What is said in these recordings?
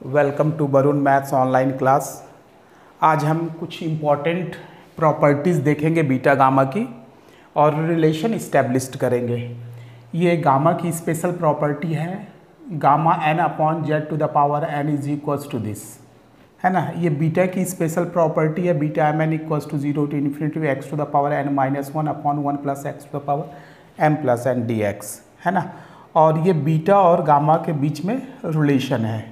Welcome to Varun maths online class. आज हम कुछ इम्पॉर्टेंट प्रॉपर्टीज़ देखेंगे बीटा गामा की और रिलेशन इस्टेब्लिश्ड करेंगे। ये गामा की स्पेशल प्रॉपर्टी है, gamma n upon z to the power n is equals to this, है ना। ये बीटा की स्पेशल प्रॉपर्टी है, beta m n equals to 0 to infinity x to the power n minus 1 upon 1 plus x to the power m plus n D x, है ना। और ये beta और गामा के बीच में रिलेशन है।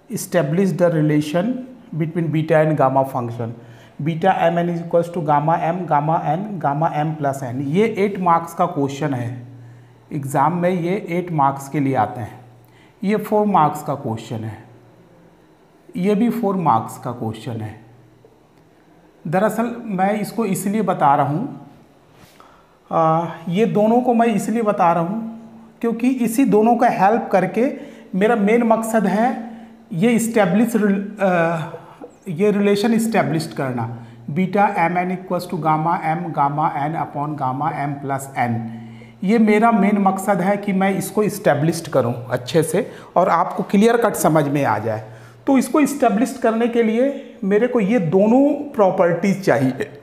Establish the relation between beta and gamma function. Beta m n is equals to gamma m plus n. ये 8 marks का क्वेश्चन है, एग्ज़ाम में ये 8 मार्क्स के लिए आते हैं। ये 4 मार्क्स का क्वेश्चन है, ये भी 4 मार्क्स का क्वेश्चन है। दरअसल मैं इसको इसलिए बता रहा हूँ, ये दोनों को मैं इसलिए बता रहा हूँ क्योंकि इसी दोनों का हेल्प करके मेरा मेन मकसद है ये रिलेशन इस्टेब्लिश करना। Beta m n equals to gamma n upon gamma m plus n. ये मेरा मेन मकसद है कि मैं इसको इस्टेब्लिश करूं अच्छे से और आपको क्लियर कट समझ में आ जाए। तो इसको इस्टेब्लिश करने के लिए मेरे को ये दोनों प्रॉपर्टीज़ चाहिए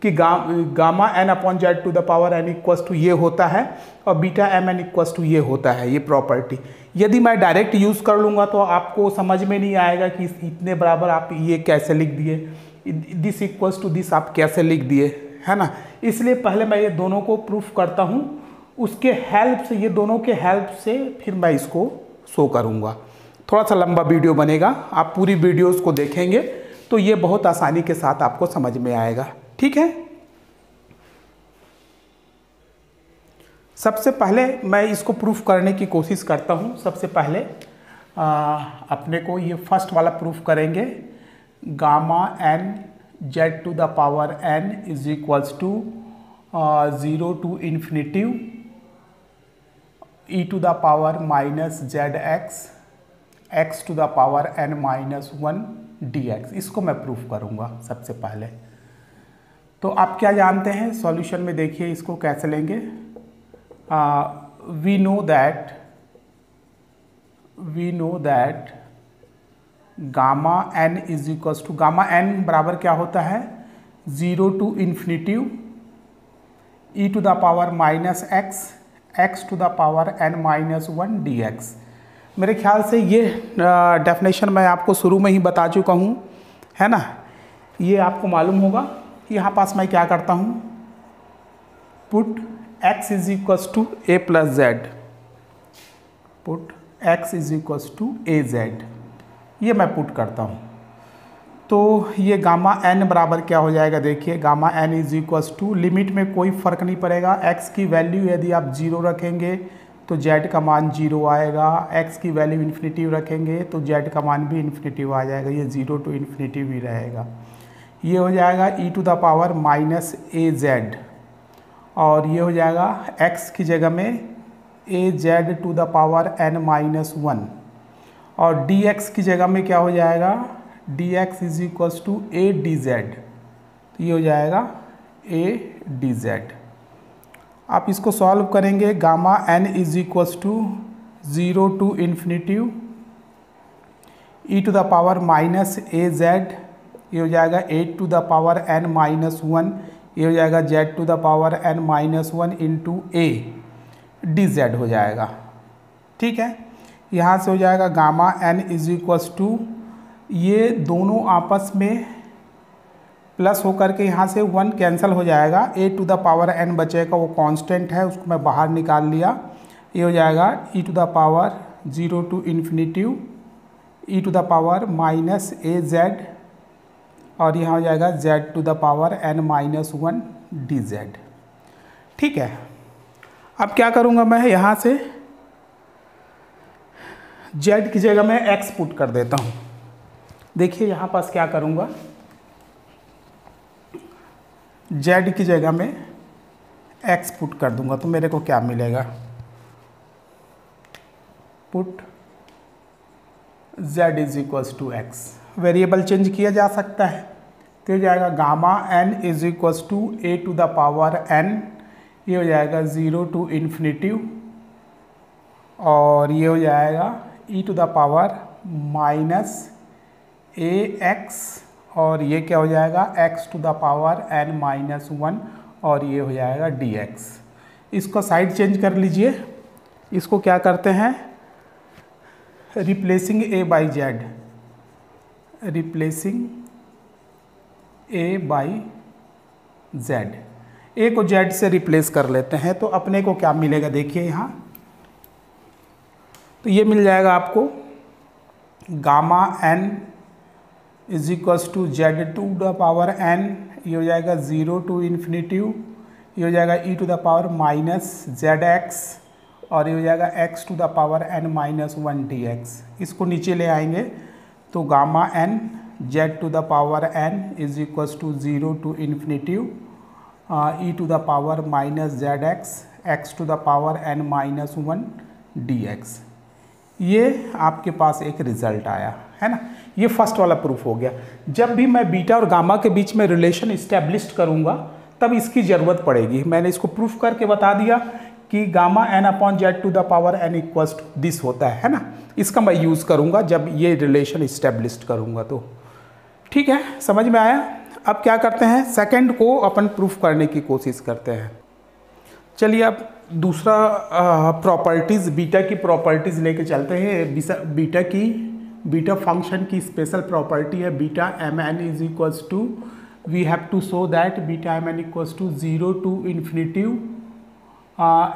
कि gamma n upon z to the power n equals to ये होता है और beta m n equals to ये होता है, ये प्रॉपर्टी। यदि मैं डायरेक्ट यूज़ कर लूँगा तो आपको समझ में नहीं आएगा कि इतने बराबर आप ये कैसे लिख दिए, दिस इक्वल्स टू दिस आप कैसे लिख दिए, है ना। इसलिए पहले मैं ये दोनों को प्रूफ करता हूँ, उसके हेल्प से, ये दोनों के हेल्प से फिर मैं इसको शो करूँगा। थोड़ा सा लंबा वीडियो बनेगा, आप पूरी वीडियोस को देखेंगे तो ये बहुत आसानी के साथ आपको समझ में आएगा, ठीक है। सबसे पहले मैं इसको प्रूफ करने की कोशिश करता हूँ। सबसे पहले अपने को ये फर्स्ट वाला प्रूफ करेंगे, gamma n z to the power n is equals to 0 to infinity e to the power minus z x to the power n minus 1 d x. इसको मैं प्रूफ करूँगा सबसे पहले। तो आप क्या जानते हैं, सॉल्यूशन में देखिए इसको कैसे लेंगे। we know that gamma n is equals to, gamma n बराबर क्या होता है 0 to infinity e to the power minus x to the power n minus 1 d x. मेरे ख्याल से ये डेफिनेशन मैं आपको शुरू में ही बता चुका हूँ, है ना। ये आपको मालूम होगा। यहाँ पास मैं क्या करता हूँ, put x is equals to a plus z, put x is equals to a z, ये मैं पुट करता हूँ। तो ये गामा n बराबर क्या हो जाएगा, देखिए gamma n is equals to, limit में कोई फ़र्क नहीं पड़ेगा। x की वैल्यू यदि आप 0 रखेंगे तो z का मान 0 आएगा, x की वैल्यू इन्फिनिटी रखेंगे तो z का मान भी इन्फिनिटी आ जाएगा, ये 0 टू इन्फिनिटी भी रहेगा। ये हो जाएगा e to the power minus a z, और ये हो जाएगा x की जगह में a z to the power n minus 1, और dx की जगह में क्या हो जाएगा, dx is equals to a d z. तो ये हो जाएगा ए डी जेड। आप इसको सॉल्व करेंगे, gamma n is equals to 0 to infinity e to the power minus a z, ये हो जाएगा 8 to the power n minus 1, ये हो जाएगा z to the power n minus 1 into a d z हो जाएगा, ठीक है। यहाँ से हो जाएगा gamma n is equals to, ये दोनों आपस में प्लस होकर के यहाँ से 1 कैंसिल हो जाएगा, a to the power n बचेगा, वो कांस्टेंट है, उसको मैं बाहर निकाल लिया। ये हो जाएगा e to the power 0 to infinity e to the power minus a z, और यहाँ हो जाएगा z to the power n minus 1 d z, ठीक है। अब क्या करूँगा मैं, यहाँ से z की जगह में x पुट कर देता हूँ। देखिए यहाँ पास क्या करूँगा, z की जगह में x पुट कर दूँगा तो मेरे को क्या मिलेगा, put z is equals to x। Variable change किया जा सकता है, तो हो जाएगा gamma n is equals to a to the power n, ये हो जाएगा 0 टू इन्फिनिटी, और ये हो जाएगा e to the power minus A x और ये क्या हो जाएगा x to the power n minus 1 और ये हो जाएगा डी एक्स। इसको साइड चेंज कर लीजिए, इसको क्या करते हैं replacing A by Z, replacing A by Z, ए को जेड से रिप्लेस कर लेते हैं तो अपने को क्या मिलेगा देखिए यहाँ, तो ये मिल जाएगा आपको gamma n is equals to z to the power n, ये हो जाएगा 0 टू इन्फिनिटी, ये हो जाएगा e to the power minus z x और ये हो जाएगा x to the power n minus 1 d x. इसको नीचे ले आएंगे तो gamma n z to the power n is equals to 0 to infinity e to the power minus z x to the power n minus 1 d x. ये आपके पास एक result आया है ना, ये फर्स्ट वाला प्रूफ हो गया। जब भी मैं बीटा और गामा के बीच में रिलेशन इस्टेब्लिश करूँगा तब इसकी ज़रूरत पड़ेगी। मैंने इसको प्रूफ करके बता दिया कि gamma n upon z to the power n equals to this होता है ना, इसका मैं यूज़ करूँगा जब ये रिलेशन इस्टेब्लिश करूँगा। तो ठीक है, समझ में आया। अब क्या करते हैं, सेकंड को अपन प्रूफ करने की कोशिश करते हैं। चलिए अब दूसरा प्रॉपर्टीज़, बीटा की प्रॉपर्टीज़ लेके चलते हैं। बीटा फंक्शन की स्पेशल प्रॉपर्टी है beta m n is equals to, we have to show that beta m n equals to 0 to infinity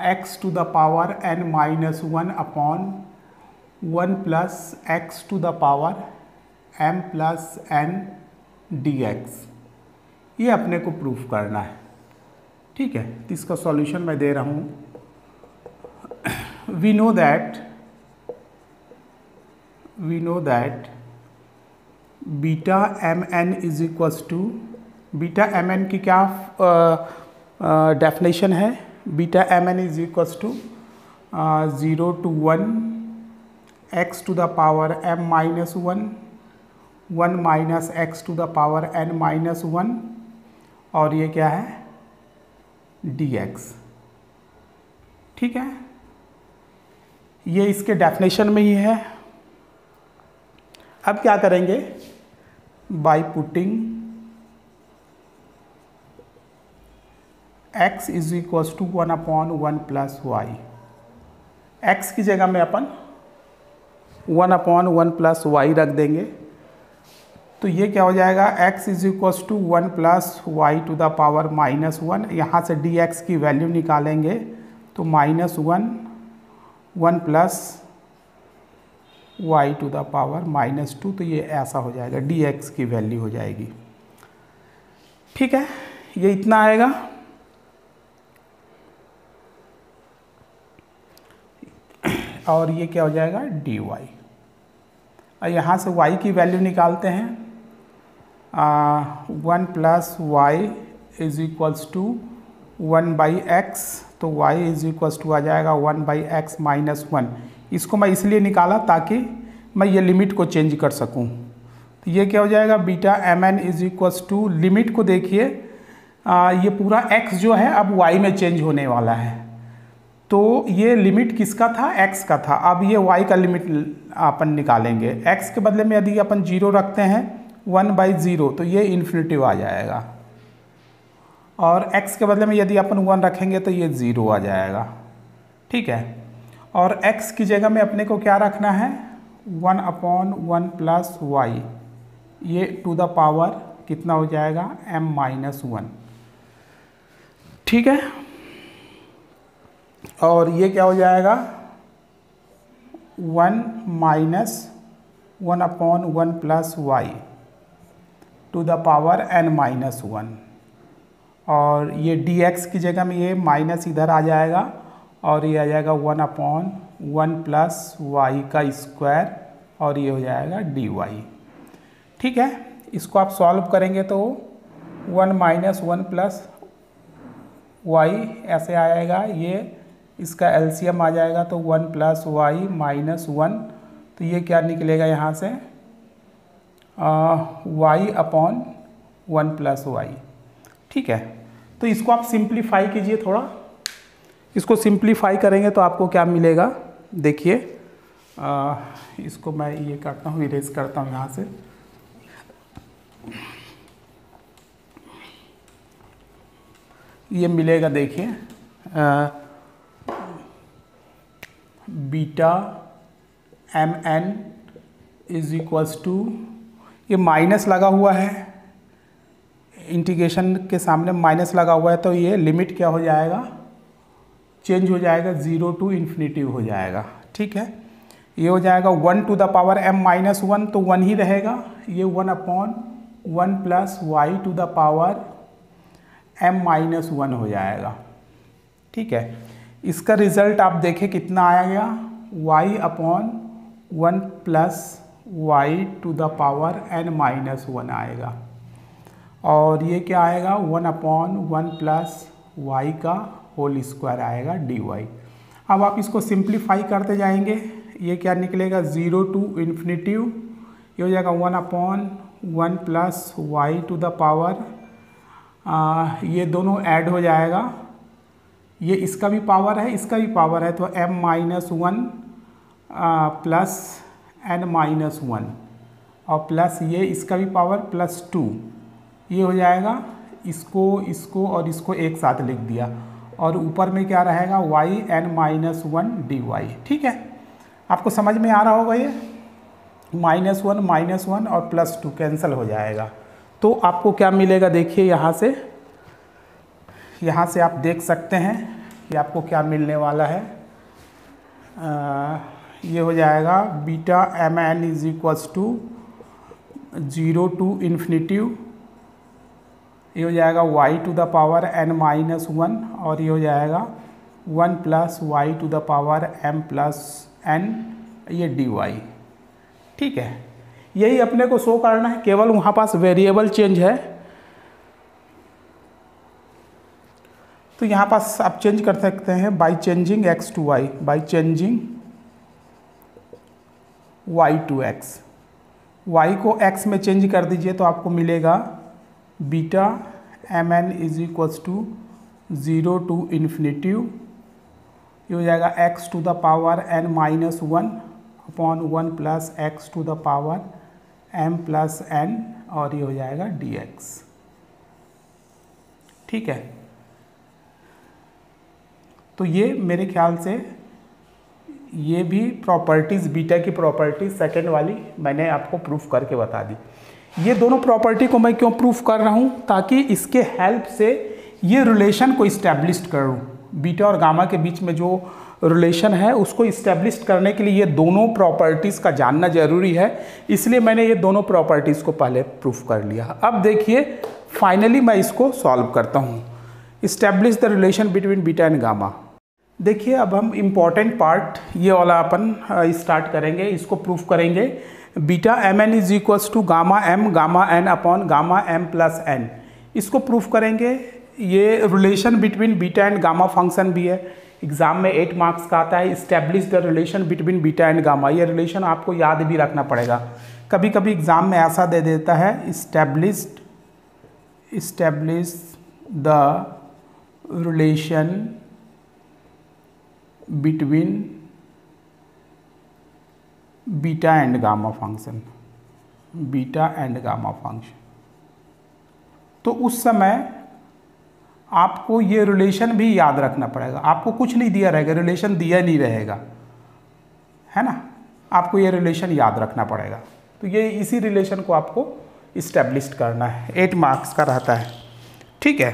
x to the power n minus 1 upon 1 plus x to the power m plus n dx। ये अपने को proof करना है, ठीक है। तो इसका solution मैं दे रहा हूँ। we know that beta m n is equals to, beta m n की क्या डेफिनेशन है, beta m n is equals to 0 to 1 x to the power m minus 1 minus x to the power n minus 1 और ये क्या है dx, ठीक है। ये इसके डेफिनेशन में ही है। अब क्या करेंगे, by putting x is equals to 1 upon 1 plus y, x की जगह में अपन 1 अपॉन 1 प्लस वाई रख देंगे तो ये क्या हो जाएगा x is equals to 1 plus y to the power minus 1। यहाँ से dx की वैल्यू निकालेंगे तो minus 1 plus y to the power minus 2, तो ये ऐसा हो जाएगा, dx की वैल्यू हो जाएगी, ठीक है। ये इतना आएगा। और ये क्या हो जाएगा dy। और यहाँ से y की वैल्यू निकालते हैं, 1 plus y is equals to 1 by x, तो y इज इक्वल्स टू आ जाएगा 1 बाई एक्स माइनस 1। इसको मैं इसलिए निकाला ताकि मैं ये लिमिट को चेंज कर सकूं। तो ये क्या हो जाएगा beta m n is equals to, limit को देखिए ये पूरा x जो है अब y में चेंज होने वाला है, तो ये लिमिट किसका था x का था। अब ये y का लिमिट अपन निकालेंगे, x के बदले में यदि अपन 0 रखते हैं 1 बाई 0 तो ये इन्फिनिटी आ जाएगा, और x के बदले में यदि अपन 1 रखेंगे तो ये 0 आ जाएगा, ठीक है। और x की जगह में अपने को क्या रखना है 1 अपॉन 1 प्लस वाई, ये टू द पावर कितना हो जाएगा m माइनस 1, ठीक है। और ये क्या हो जाएगा 1 minus 1 upon 1 plus y to the power n minus 1, और ये dx की जगह में ये माइनस इधर आ जाएगा और ये आ जाएगा 1 अपॉन 1 प्लस वाई का स्क्वायर और ये हो जाएगा dy, ठीक है। इसको आप सॉल्व करेंगे तो 1 माइनस 1 प्लस वाई ऐसे आएगा, ये इसका एलसीएम आ जाएगा तो 1 प्लस वाई माइनस 1, तो ये क्या निकलेगा यहाँ से y अपॉन 1 प्लस वाई, ठीक है। तो इसको आप सिंप्लीफाई कीजिए थोड़ा, इसको सिंप्लीफाई करेंगे तो आपको क्या मिलेगा देखिए, इसको मैं ये करता हूँ, इरेज करता हूँ यहाँ से। ये मिलेगा, देखिए beta m n is equals to, ये माइनस लगा हुआ है, इंटीग्रेशन के सामने माइनस लगा हुआ है, तो ये लिमिट क्या हो जाएगा, चेंज हो जाएगा, 0 टू इन्फिनिटी हो जाएगा। ठीक है, ये हो जाएगा 1 to the power m minus 1, तो 1 ही रहेगा, ये 1/1 plus y to the power m minus 1 हो जाएगा। ठीक है, इसका रिजल्ट आप देखें कितना आया गया, y/1 plus y to the power n minus 1 आएगा, और ये क्या आएगा, 1/1 प्लस y का होल स्क्वायर आएगा dy। अब आप इसको सिंप्लीफाई करते जाएंगे, ये क्या निकलेगा, 0 टू इन्फिनिटी, ये हो जाएगा 1/1 plus y to the power, ये दोनों ऐड हो जाएगा, ये इसका भी पावर है, इसका भी पावर है, तो m minus 1 plus n minus 1, और प्लस ये इसका भी पावर प्लस 2, ये हो जाएगा, इसको और इसको एक साथ लिख दिया, और ऊपर में क्या रहेगा, y n माइनस 1 dy। ठीक है, आपको समझ में आ रहा होगा, ये -1 और +2 कैंसिल हो जाएगा, तो आपको क्या मिलेगा, देखिए यहाँ से आप देख सकते हैं कि आपको क्या मिलने वाला है। ये हो जाएगा beta m n is equals to 0 to infinity, ये हो जाएगा y to the power n minus 1, और ये हो जाएगा 1 plus y to the power m plus n, ये dy। ठीक है, यही अपने को शो करना है, केवल वहाँ पास वेरिएबल चेंज है, तो यहाँ पास आप चेंज कर सकते हैं by changing x to y, by changing y to x, y को x में चेंज कर दीजिए तो आपको मिलेगा beta m n is equals to 0 to infinity, ये हो जाएगा x to the power n minus 1/1 plus x to the power m plus n, और ये हो जाएगा dx। ठीक है, तो ये मेरे ख्याल से ये भी प्रॉपर्टीज़, बीटा की प्रॉपर्टीज सेकेंड वाली मैंने आपको प्रूफ करके बता दी। ये दोनों प्रॉपर्टी को मैं क्यों प्रूफ कर रहा हूँ, ताकि इसके हेल्प से ये रिलेशन को इस्टेब्लिश करूँ, बीटा और गामा के बीच में जो रिलेशन है उसको इस्टेब्लिश करने के लिए ये दोनों प्रॉपर्टीज़ का जानना जरूरी है, इसलिए मैंने ये दोनों प्रॉपर्टीज़ को पहले प्रूफ कर लिया। अब देखिए फाइनली मैं इसको सॉल्व करता हूँ, establish the relation between beta and gamma. देखिए अब हम इम्पॉर्टेंट पार्ट ये वाला अपन स्टार्ट करेंगे, इसको प्रूफ करेंगे। Beta m n is equals to gamma n upon gamma m plus n, इसको प्रूफ करेंगे। ये relation between beta and gamma function भी है, एग्जाम में 8 मार्क्स का आता है। Establish the relation between beta and gamma, ये रिलेशन आपको याद भी रखना पड़ेगा, कभी कभी एग्जाम में ऐसा दे देता है, establish the relation between beta and gamma function, beta and gamma function, तो उस समय आपको ये रिलेशन भी याद रखना पड़ेगा। आपको कुछ नहीं दिया रहेगा, रिलेशन दिया नहीं रहेगा, है ना, आपको ये रिलेशन याद रखना पड़ेगा। तो ये इसी रिलेशन को आपको इस्टेब्लिश करना है, 8 मार्क्स का रहता है। ठीक है,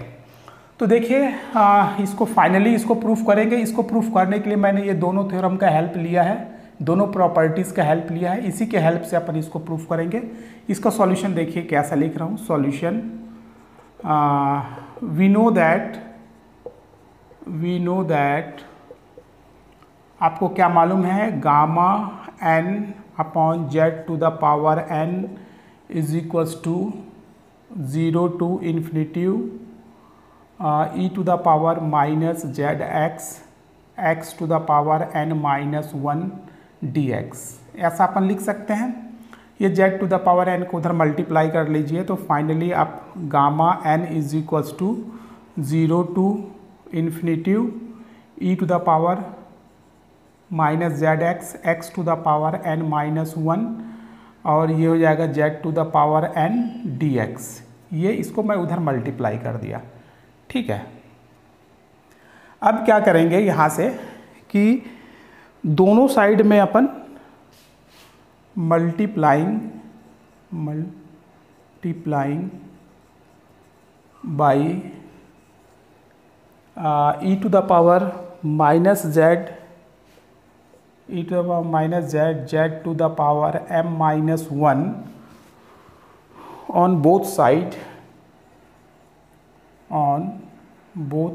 तो देखिए इसको फाइनली इसको प्रूफ करेंगे। इसको प्रूफ करने के लिए मैंने ये दोनों थ्योरम का हेल्प लिया है, दोनों प्रॉपर्टीज़ का हेल्प लिया है, इसी के हेल्प से अपन इसको प्रूफ करेंगे। इसका सॉल्यूशन देखिए कैसा लिख रहा हूँ, सॉल्यूशन वी नो दैट आपको क्या मालूम है, gamma n upon z to the power n is equals to 0 to infinity e to the power minus z x to the power n minus 1 dx, ऐसा अपन लिख सकते हैं। ये z to the power n को उधर multiply कर लीजिए, तो फाइनली आप gamma n is equals to 0 to infinity e to the power minus z x to the power n minus 1, और ये हो जाएगा z to the power n dx। ये इसको मैं उधर मल्टीप्लाई कर दिया। ठीक है, अब क्या करेंगे यहाँ से कि दोनों साइड में अपन multiplying by e to the power minus z z to the power m minus 1 on both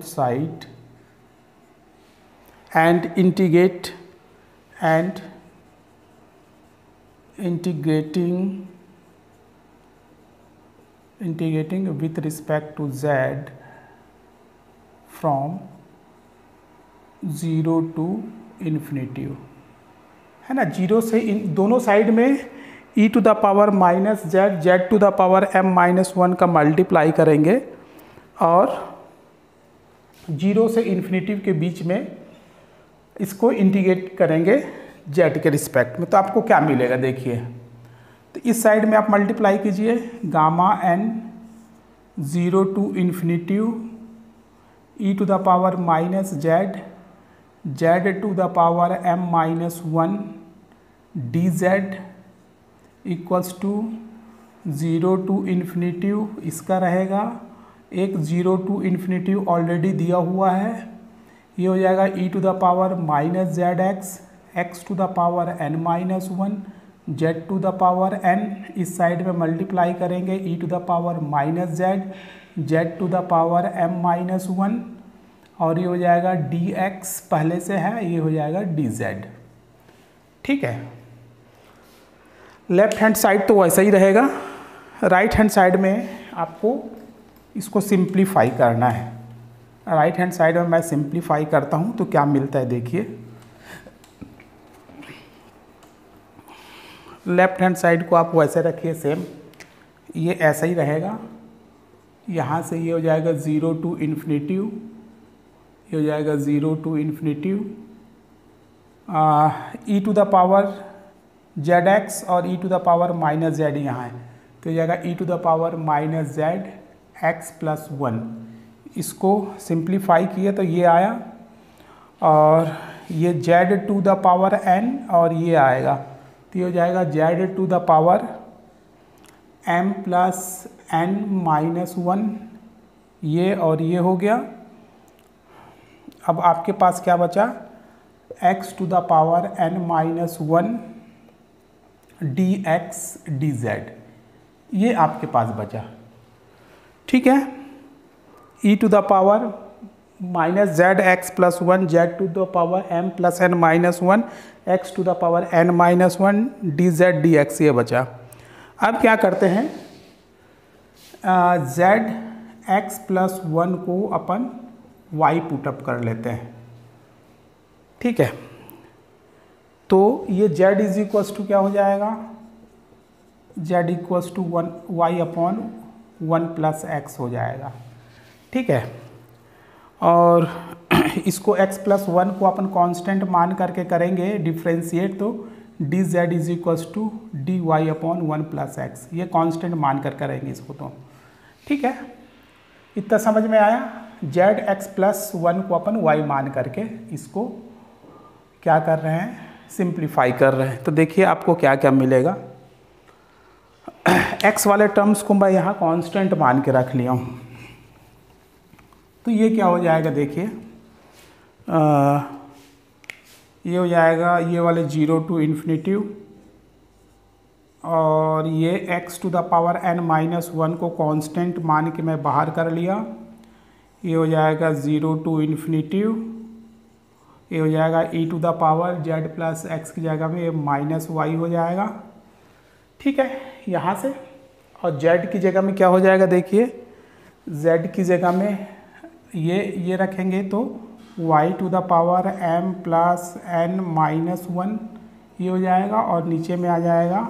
side and integrating with respect to z from 0 to infinity, है ना। जीरो से इन दोनों साइड में e to the power minus z to the power m minus 1 का multiply करेंगे और 0 से इन्फिनिटी के बीच में इसको इंटीग्रेट करेंगे z के रिस्पेक्ट में। तो आपको क्या मिलेगा देखिए, तो इस साइड में आप मल्टीप्लाई कीजिए gamma n 0 to infinity e to the power minus z to the power m minus 1 dz equals to 0 to infinity, इसका रहेगा एक 0 टू इन्फिनिटी ऑलरेडी दिया हुआ है, ये हो जाएगा e to the power minus z x to the power n minus 1 z to the power n, इस साइड में मल्टीप्लाई करेंगे e to the power minus z to the power m minus 1, और ये हो जाएगा dx पहले से है, ये हो जाएगा dz। ठीक है, लेफ्ट हैंड साइड तो वैसा ही रहेगा, राइट हैंड साइड में आपको इसको सिंप्लीफाई करना है। राइट हैंड साइड में मैं सिंप्लीफाई करता हूँ तो क्या मिलता है देखिए, लेफ्ट हैंड साइड को आप वैसे रखिए सेम, ये ऐसा ही रहेगा। यहाँ से ये हो जाएगा 0 टू इन्फिनिटी, ये हो जाएगा 0 to infinity e to the power z x और e to the power minus z यहाँ है, तो ये जाएगा e to the power minus z x plus 1। इसको सिंप्लीफाई किए तो ये आया, और ये z to the power n और ये आएगा, तो ये हो जाएगा z to the power m plus n minus 1, ये और ये हो गया। अब आपके पास क्या बचा, x to the power n minus 1 dx dz, ये आपके पास बचा। ठीक है, e to the power minus z x plus 1 z to the power m plus n minus 1 x to the power n minus 1 dz dx, ये बचा। अब क्या करते हैं, जेड एक्स प्लस 1 को अपन y पुटअप कर लेते हैं। ठीक है, तो ये z इज इक्वल्स टू क्या हो जाएगा, z equals to 1 y upon 1 plus x हो जाएगा। ठीक है, और इसको x प्लस 1 को अपन कांस्टेंट मान करके करेंगे डिफ्रेंशिएट, तो dz is equals to dy upon 1 plus x, ये कांस्टेंट मान कर करेंगे इसको। तो ठीक है, इतना समझ में आया। जेड एक्स प्लस 1 को अपन y मान करके इसको क्या कर रहे हैं, सिंप्लीफाई कर रहे हैं। तो देखिए आपको क्या क्या मिलेगा, x वाले टर्म्स को मैं यहाँ कांस्टेंट मान के रख लिया हूँ, तो ये क्या हो जाएगा देखिए, ये हो जाएगा ये वाले 0 टू इन्फिनिटी, और ये x to the power n minus 1 को कांस्टेंट मान के मैं बाहर कर लिया, ये हो जाएगा 0 टू इन्फिनिटी, ये हो जाएगा e to the power z plus x की जगह में ये माइनस वाई हो जाएगा। ठीक है, यहाँ से, और z की जगह में क्या हो जाएगा देखिए, z की जगह में ये रखेंगे तो y to the power m plus n minus 1 ये हो जाएगा, और नीचे में आ जाएगा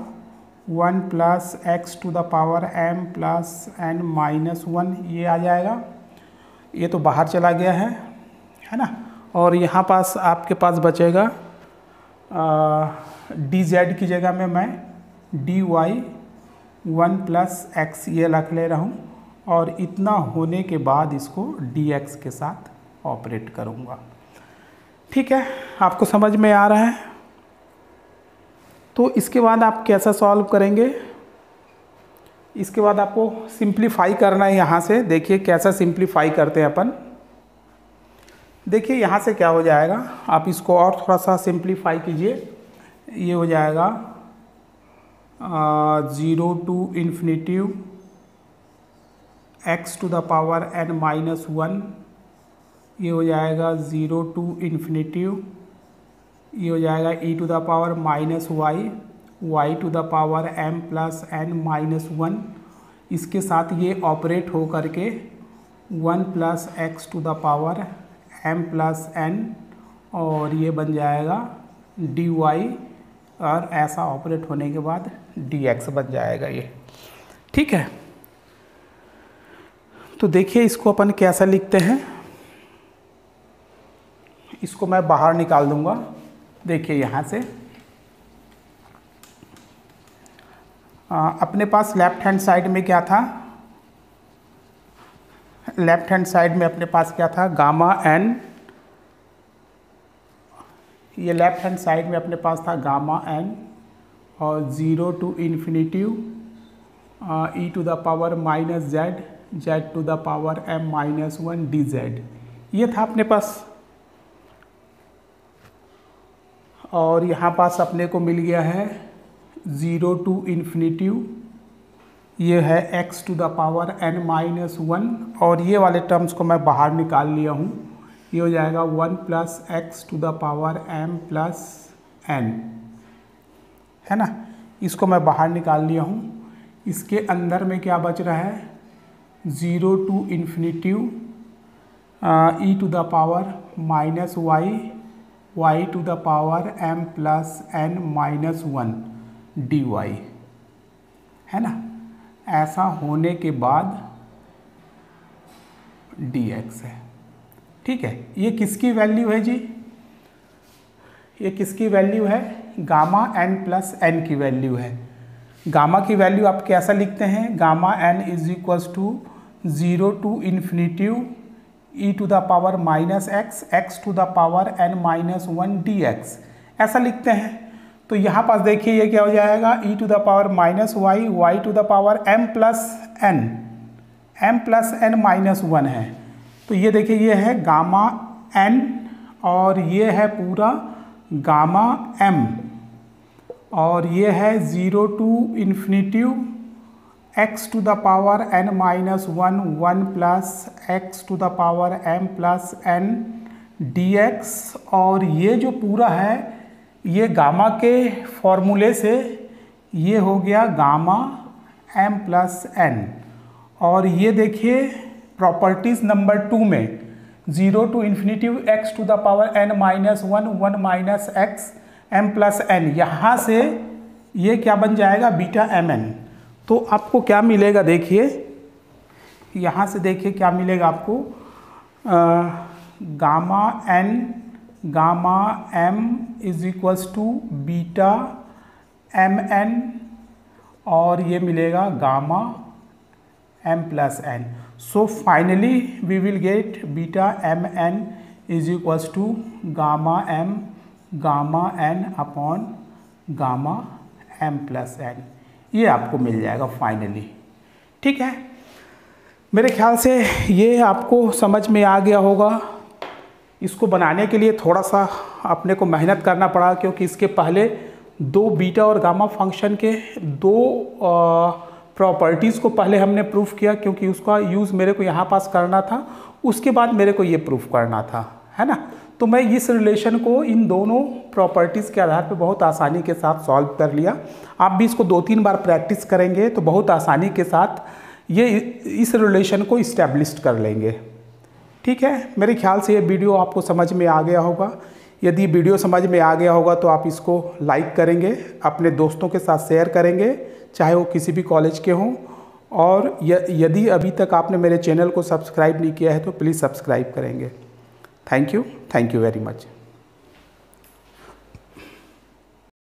1 plus x to the power m plus n minus 1 ये आ जाएगा। ये तो बाहर चला गया है ना, और यहाँ पास आपके पास बचेगा डी जेड की जगह में मैं dy 1 प्लस एक्स ये रख ले रहा हूँ और इतना होने के बाद इसको dx के साथ ऑपरेट करूँगा। ठीक है, आपको समझ में आ रहा है? तो इसके बाद आप कैसा सॉल्व करेंगे? इसके बाद आपको सिंप्लीफाई करना है। यहाँ से देखिए कैसा सिंप्लीफाई करते हैं अपन। देखिए यहाँ से क्या हो जाएगा, आप इसको और थोड़ा सा सिंप्लीफाई कीजिए। ये हो जाएगा 0 to infinity x to the power n minus 1, ये हो जाएगा 0 टू इन्फिनिटिव, ये हो जाएगा e to the power minus y to the power m plus n minus 1। इसके साथ ये ऑपरेट हो करके 1 plus x to the power m plus n और ये बन जाएगा dy और ऐसा ऑपरेट होने के बाद dx बन जाएगा ये। ठीक है, तो देखिए इसको अपन कैसा लिखते हैं। इसको मैं बाहर निकाल दूंगा। देखिए यहाँ से अपने पास लेफ्ट हैंड साइड में क्या था, लेफ्ट हैंड साइड में अपने पास क्या था, गामा n। ये लेफ्ट हैंड साइड में अपने पास था गामा n और 0 to infinity e to the power minus z to the power m minus 1 dz, ये था अपने पास। और यहाँ पास अपने को मिल गया है 0 टू इन्फिनिटिव, ये है x to the power n minus 1 और ये वाले टर्म्स को मैं बाहर निकाल लिया हूँ। ये हो जाएगा 1 plus x to the power m plus n, है ना। इसको मैं बाहर निकाल लिया हूँ। इसके अंदर में क्या बच रहा है, 0 to infinity e to the power minus y to the power m plus n minus 1 dy, है ना। ऐसा होने के बाद dx है। ठीक है, ये किसकी वैल्यू है जी, ये किसकी वैल्यू है, गामा n प्लस n की वैल्यू है। गामा की वैल्यू आप कैसा लिखते हैं, gamma n is equals to 0 to infinity e to the power minus x to the power n minus 1 dx, ऐसा लिखते हैं। तो यहाँ पास देखिए ये क्या हो जाएगा, e to the power minus y to the power m plus n minus 1 है। तो ये देखिए ये है गामा n और ये है पूरा गामा m और ये है 0 to infinity x to the power n minus 1 plus x to the power m plus n dx, और ये जो पूरा है ये गामा के फॉर्मूले से ये हो गया गामा m प्लस n। और ये देखिए प्रॉपर्टीज नंबर 2 में 0 to infinity x to the power n minus 1 minus x m plus n, यहाँ से ये क्या बन जाएगा, बीटा mn। तो आपको क्या मिलेगा, देखिए यहाँ से देखिए क्या मिलेगा आपको, gamma n gamma m is equals to beta mn और ये मिलेगा gamma m plus n। So finally we will get beta mn is equals to gamma m gamma n upon gamma m plus n, ये आपको मिल जाएगा finally. ठीक है, मेरे ख्याल से ये आपको समझ में आ गया होगा। इसको बनाने के लिए थोड़ा सा अपने को मेहनत करना पड़ा, क्योंकि इसके पहले 2 बीटा और गामा फंक्शन के 2 प्रॉपर्टीज़ को पहले हमने प्रूफ किया, क्योंकि उसका यूज़ मेरे को यहाँ पास करना था, उसके बाद मेरे को ये प्रूफ करना था, है ना। तो मैं इस रिलेशन को इन दोनों प्रॉपर्टीज़ के आधार पर बहुत आसानी के साथ सॉल्व कर लिया। आप भी इसको 2-3 बार प्रैक्टिस करेंगे तो बहुत आसानी के साथ ये इस रिलेशन को इस्टेब्लिश कर लेंगे। ठीक है, मेरे ख्याल से ये वीडियो आपको समझ में आ गया होगा। यदि वीडियो समझ में आ गया होगा तो आप इसको लाइक करेंगे, अपने दोस्तों के साथ शेयर करेंगे, चाहे वो किसी भी कॉलेज के हों। और यदि अभी तक आपने मेरे चैनल को सब्सक्राइब नहीं किया है तो प्लीज़ सब्सक्राइब करेंगे। Thank you very much.